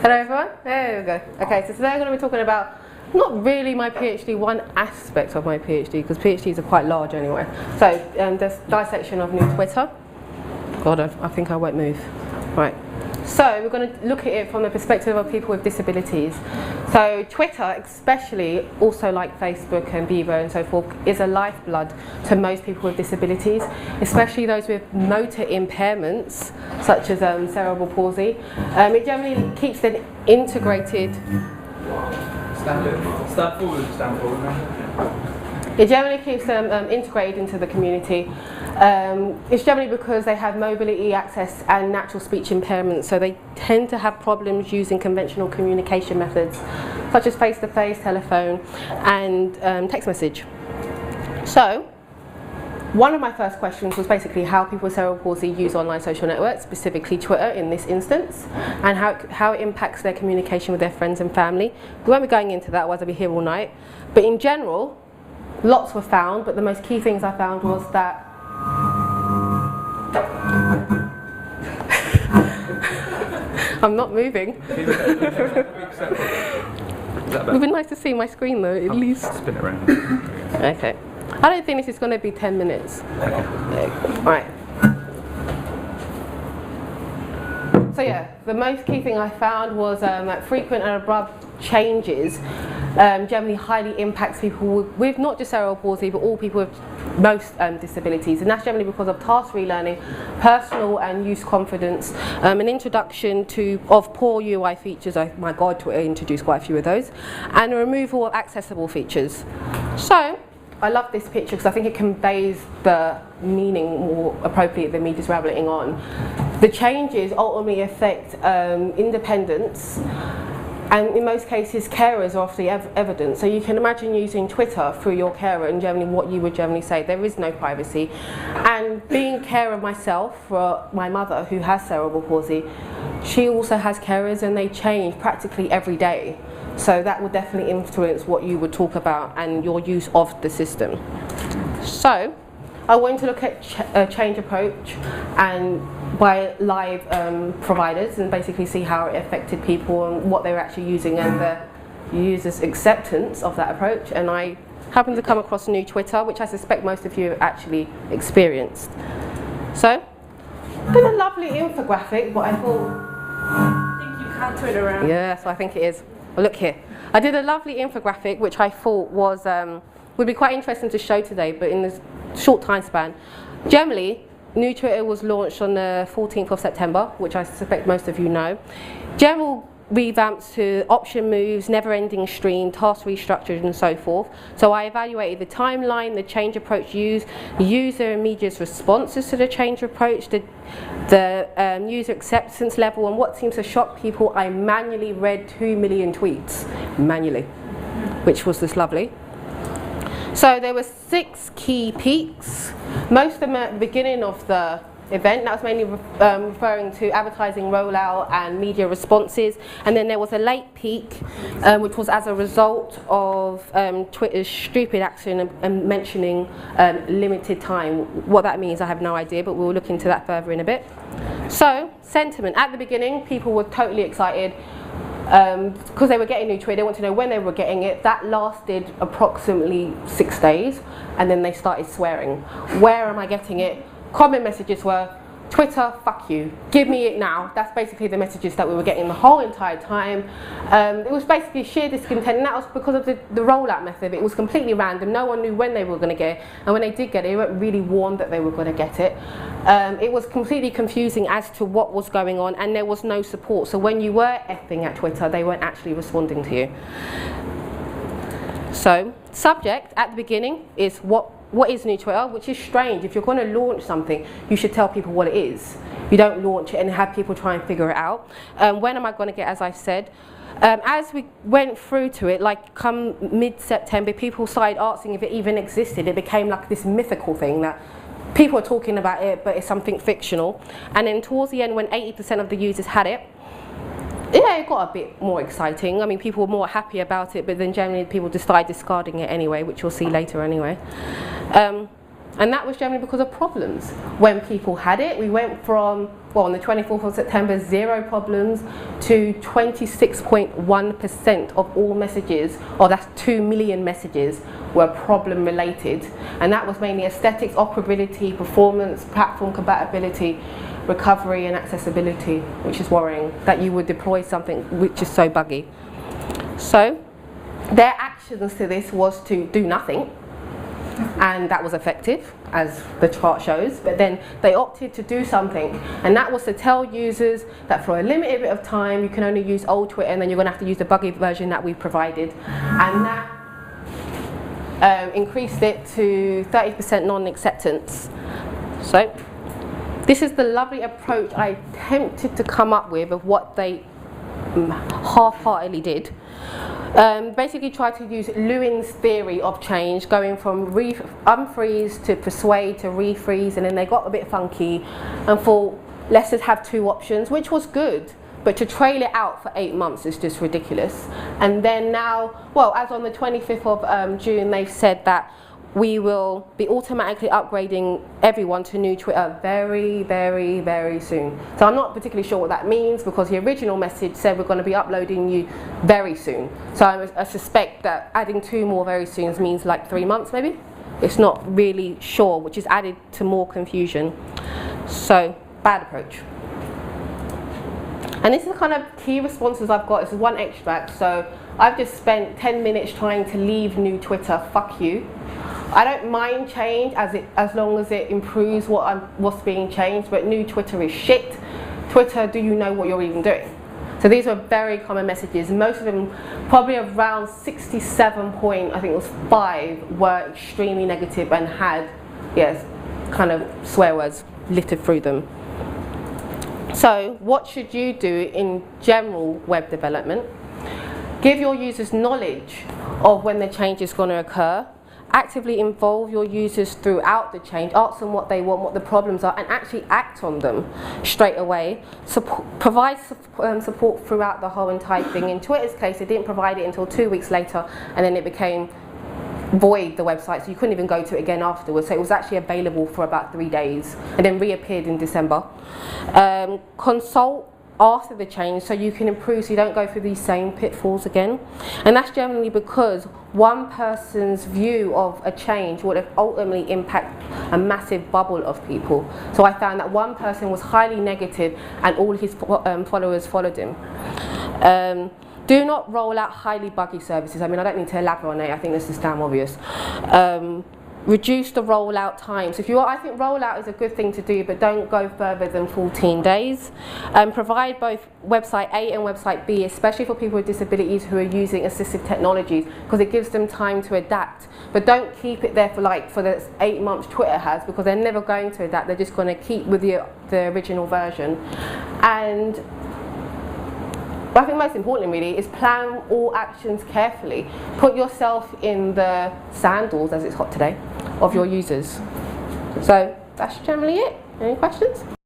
Hello everyone, there we go. Okay, so today I'm going to be talking about not really my PhD, one aspect of my PhD, because PhDs are quite large anyway. So there's dissection of new Twitter. God, I think I won't move. Right. So we're going to look at it from the perspective of people with disabilities. So Twitter, especially, also like Facebook and Bebo and so forth, is a lifeblood to most people with disabilities, especially those with motor impairments, such as cerebral palsy. It generally keeps them integrated. Stand forward. It generally keeps them integrated into the community. It's generally because they have mobility, access and natural speech impairments, so they tend to have problems using conventional communication methods such as face-to-face, telephone and text message. So one of my first questions was basically how people with cerebral palsy use online social networks, specifically Twitter in this instance, and how it impacts their communication with their friends and family. We won't be going into that, otherwise I'll be here all night. But in general, lots were found, but the most key things I found was that I'm not moving. It would be nice to see my screen though, at least. Spin it around. Okay. I don't think this is going to be 10 minutes. Okay. Right. So yeah, the most key thing I found was that frequent and abrupt changes generally highly impacts people with not just cerebral palsy, but all people with most disabilities, and that's generally because of task relearning, personal and use confidence, an introduction of poor UI features. My God, Twitter introduced quite a few of those, and a removal of accessible features. So I love this picture because I think it conveys the meaning more appropriate than me just rambling on. The changes ultimately affect independence, and in most cases carers are often evident. So you can imagine using Twitter through your carer and generally what you would generally say. There is no privacy. And being carer myself for my mother who has cerebral palsy, she also has carers and they change practically every day. So that would definitely influence what you would talk about and your use of the system. So I want to look at change approach and by live providers and basically see how it affected people and what they were actually using and the users' acceptance of that approach. And I happened to come across new Twitter, which I suspect most of you have actually experienced. So I did a lovely infographic, but I thought, I think you can turn around. yeah, so I think it is. Well, look here. I did a lovely infographic which I thought was would be quite interesting to show today, but in this short time span. Generally, new Twitter was launched on the 14th of September, which I suspect most of you know. General revamps to option moves, never-ending stream, task restructures and so forth. So I evaluated the timeline, the change approach used, user and media's responses to the change approach, the user acceptance level, and what seems to shock people, I manually read 2 million tweets, manually, which was just lovely. So there were 6 key peaks, most of them at the beginning of the event. That was mainly referring to advertising rollout and media responses, and then there was a late peak which was as a result of Twitter's stupid action and mentioning limited time. What that means I have no idea, but we'll look into that further in a bit. So sentiment, at the beginning people were totally excited because they were getting new Twitter. They wanted to know when they were getting it. That lasted approximately 6 days, and then they started swearing. Where am I getting it? Common messages were, Twitter, fuck you, give me it now. That's basically the messages that we were getting the whole entire time. It was basically sheer discontent, and that was because of the rollout method. It was completely random. No one knew when they were going to get it, and when they did get it, they weren't really warned that they were going to get it. It was completely confusing as to what was going on, and there was no support. So when you were effing at Twitter, they weren't actually responding to you. So, subject at the beginning is what is new Twitter, which is strange. If you're going to launch something, you should tell people what it is. You don't launch it and have people try and figure it out. When am I going to get, as I said? As we went through to it, like come mid-September, people started asking if it even existed. It became like this mythical thing that people are talking about it, but it's something fictional. And then towards the end, when 80% of the users had it, yeah, it got a bit more exciting. I mean, people were more happy about it, but then generally people just started discarding it anyway, which we'll see later anyway. And that was generally because of problems. When people had it, we went from, well, on the 24th of September, 0 problems to 26.1% of all messages, or that's 2 million messages, were problem related. And that was mainly aesthetics, operability, performance, platform compatibility, recovery and accessibility, which is worrying that you would deploy something which is so buggy. So their actions to this was to do nothing, and that was effective, as the chart shows, but then they opted to do something, and that was to tell users that for a limited bit of time you can only use old Twitter, and then you're going to have to use the buggy version that we provided, and that increased it to 30% non-acceptance. So this is the lovely approach I attempted to come up with of what they half-heartedly did. Basically tried to use Lewin's theory of change, going from unfreeze to persuade to refreeze, and then they got a bit funky and thought, let's just have 2 options, which was good, but to trail it out for 8 months is just ridiculous. And then now, well, as on the 25th of June, they've said that we will be automatically upgrading everyone to new Twitter very, very, very soon. So I'm not particularly sure what that means, because the original message said we're going to be uploading you very soon. So I suspect that adding 2 more very soons means like 3 months maybe. It's not really sure, which is added to more confusion. So, bad approach. And this is the kind of key responses I've got. This is one extract. So I've just spent 10 minutes trying to leave new Twitter. Fuck you. I don't mind change as long as it improves what's being changed, but new Twitter is shit. Twitter, do you know what you're even doing? So these were very common messages. Most of them, probably around 67.5 were extremely negative and had, yes, kind of swear words littered through them. So what should you do in general web development? Give your users knowledge of when the change is going to occur. Actively involve your users throughout the change, ask them what they want, what the problems are, and actually act on them straight away. Provide support throughout the whole entire thing. In Twitter's case, they didn't provide it until 2 weeks later, and then it became void, the website, so you couldn't even go to it again afterwards. So it was actually available for about 3 days, and then reappeared in December. Consult after the change so you can improve, so you don't go through these same pitfalls again. And that's generally because one person's view of a change would have ultimately impact a massive bubble of people. So I found that one person was highly negative and all his followers followed him. Do not roll out highly buggy services. I mean, I don't need to elaborate on it, I think this is damn obvious. Reduce the rollout time. So I think rollout is a good thing to do, but don't go further than 14 days. Provide both website A and website B, especially for people with disabilities who are using assistive technologies, because it gives them time to adapt. But don't keep it there for the 8 months Twitter has, because they're never going to adapt. They're just going to keep with the original version. And I think most importantly really is plan all actions carefully. Put yourself in the sandals, as it's hot today, of your users. So that's generally it. Any questions?